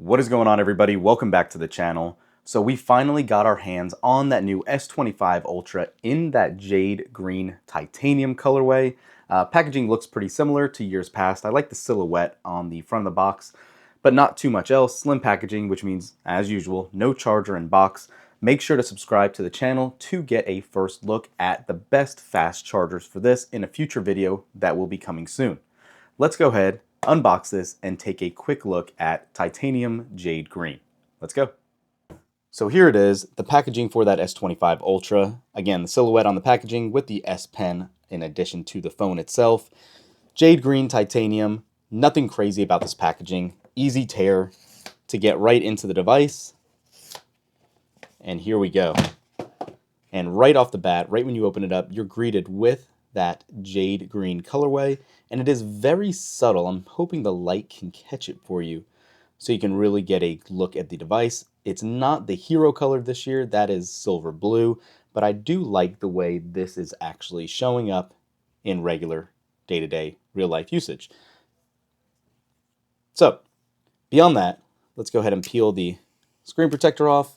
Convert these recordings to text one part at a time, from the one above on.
What is going on, everybody? Welcome back to the channel. So we finally got our hands on that new S25 Ultra in that jade green titanium colorway. Packaging looks pretty similar to years past. I like the silhouette on the front of the box, but not too much else. Slim packaging, which means, as usual, no charger in box. Make sure to subscribe to the channel to get a first look at the best fast chargers for this in a future video that will be coming soon. Let's go ahead, unbox this, and take a quick look at titanium jade green. Let's go. So here it is, the packaging for that S25 Ultra. Again, the silhouette on the packaging with the S Pen in addition to the phone itself. Jade green titanium, nothing crazy about this packaging. Easy tear to get right into the device. And here we go. And right off the bat, right when you open it up, you're greeted with that jade green colorway, and it is very subtle. I'm hoping the light can catch it for you so you can really get a look at the device. It's not the hero color this year, that is silver blue, but I do like the way this is actually showing up in regular day-to-day real life usage. So beyond that, let's go ahead and peel the screen protector off.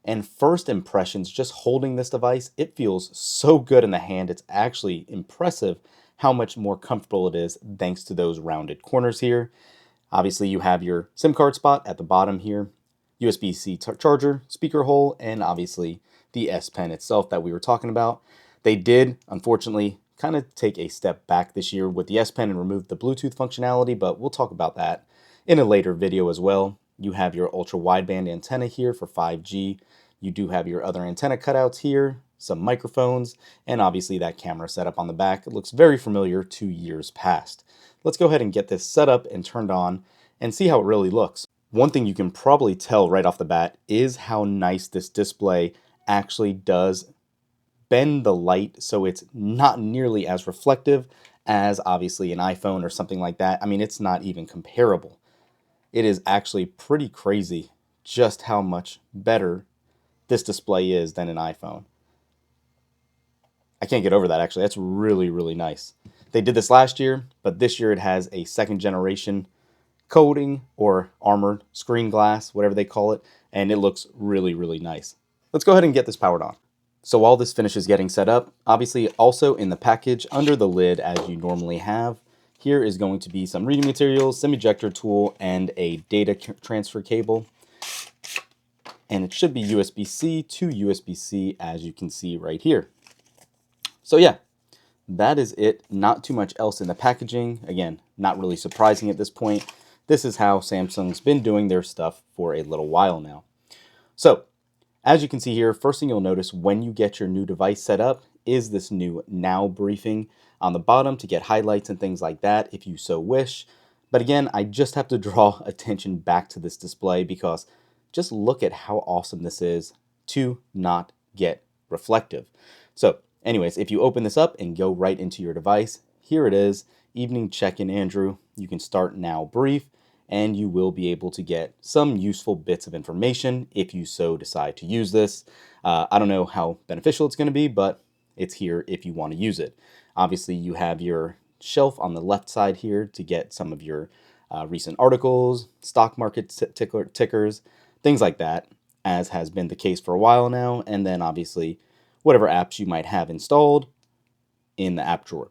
And first impressions, just holding this device, it feels so good in the hand. It's actually impressive how much more comfortable it is thanks to those rounded corners here. Obviously, you have your SIM card spot at the bottom here, USB-C charger, speaker hole, and obviously the S Pen itself that we were talking about. They did, unfortunately, kind of take a step back this year with the S Pen and remove the Bluetooth functionality, but we'll talk about that in a later video as well. You have your ultra wideband antenna here for 5G. You do have your other antenna cutouts here, some microphones, and obviously that camera setup on the back. It looks very familiar to years past. Let's go ahead and get this set up and turned on and see how it really looks. One thing you can probably tell right off the bat is how nice this display actually does bend the light so it's not nearly as reflective as obviously an iPhone or something like that. I mean, it's not even comparable. It is actually pretty crazy just how much better this display is than an iPhone. I can't get over that, actually. That's really, really nice. They did this last year, but this year it has a second generation coating or armored screen glass, whatever they call it, and it looks really, really nice. Let's go ahead and get this powered on. So while this finishes getting set up, obviously also in the package under the lid as you normally have, here is going to be some reading materials, SIM ejector tool, and a data transfer cable. And it should be USB-C to USB-C, as you can see right here. So yeah, that is it. Not too much else in the packaging. Again, not really surprising at this point. This is how Samsung's been doing their stuff for a little while now. So as you can see here, first thing you'll notice when you get your new device set up is this new Now briefing on the bottom to get highlights and things like that if you so wish. But again, I just have to draw attention back to this display because just look at how awesome this is to not get reflective. So anyways, if you open this up and go right into your device, here it is, evening check-in, Andrew. You can start Now brief, and you will be able to get some useful bits of information if you so decide to use this. I don't know how beneficial it's going to be, but it's here if you want to use it. Obviously, you have your shelf on the left side here to get some of your recent articles, stock market tickers, things like that, as has been the case for a while now, and then obviously whatever apps you might have installed in the app drawer.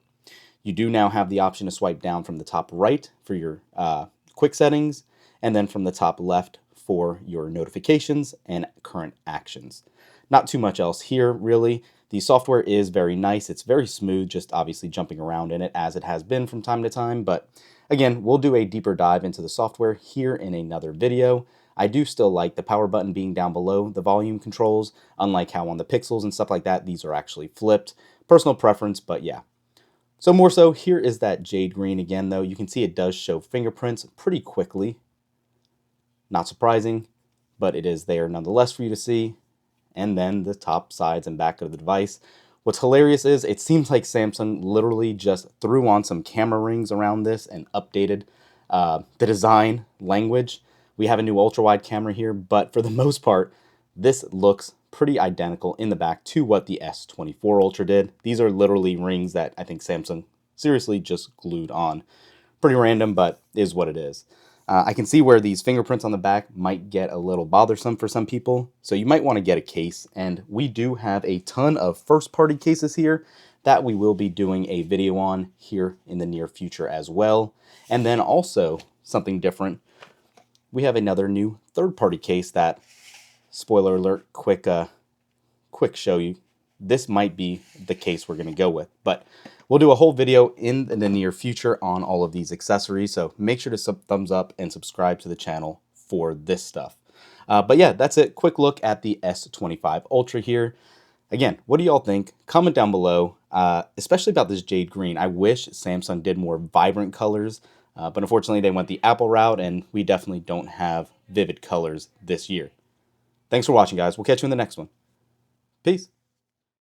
You do now have the option to swipe down from the top right for your quick settings, and then from the top left for your notifications and current actions. Not too much else here, really. The software is very nice. It's very smooth, just obviously jumping around in it as it has been from time to time. But again, we'll do a deeper dive into the software here in another video. I do still like the power button being down below the volume controls, unlike how on the Pixels and stuff like that, these are actually flipped. Personal preference, but yeah. So more so, here is that jade green again, though. You can see it does show fingerprints pretty quickly. Not surprising, but it is there nonetheless for you to see. And then the top, sides, and back of the device. What's hilarious is it seems like Samsung literally just threw on some camera rings around this and updated the design language. We have a new ultra-wide camera here, but for the most part, this looks pretty identical in the back to what the S24 Ultra did. These are literally rings that I think Samsung seriously just glued on. Pretty random, but is what it is. I can see where these fingerprints on the back might get a little bothersome for some people, so you might want to get a case. And we do have a ton of first-party cases here that we will be doing a video on here in the near future as well. And then also, something different, we have another new third-party case that, spoiler alert, quick show you, this might be the case we're going to go with. But we'll do a whole video in the near future on all of these accessories, so make sure to thumbs up and subscribe to the channel for this stuff. But yeah, that's it. Quick look at the S25 Ultra here. Again, what do y'all think? Comment down below, especially about this jade green. I wish Samsung did more vibrant colors, but unfortunately they went the Apple route, and we definitely don't have vivid colors this year. Thanks for watching, guys. We'll catch you in the next one. Peace.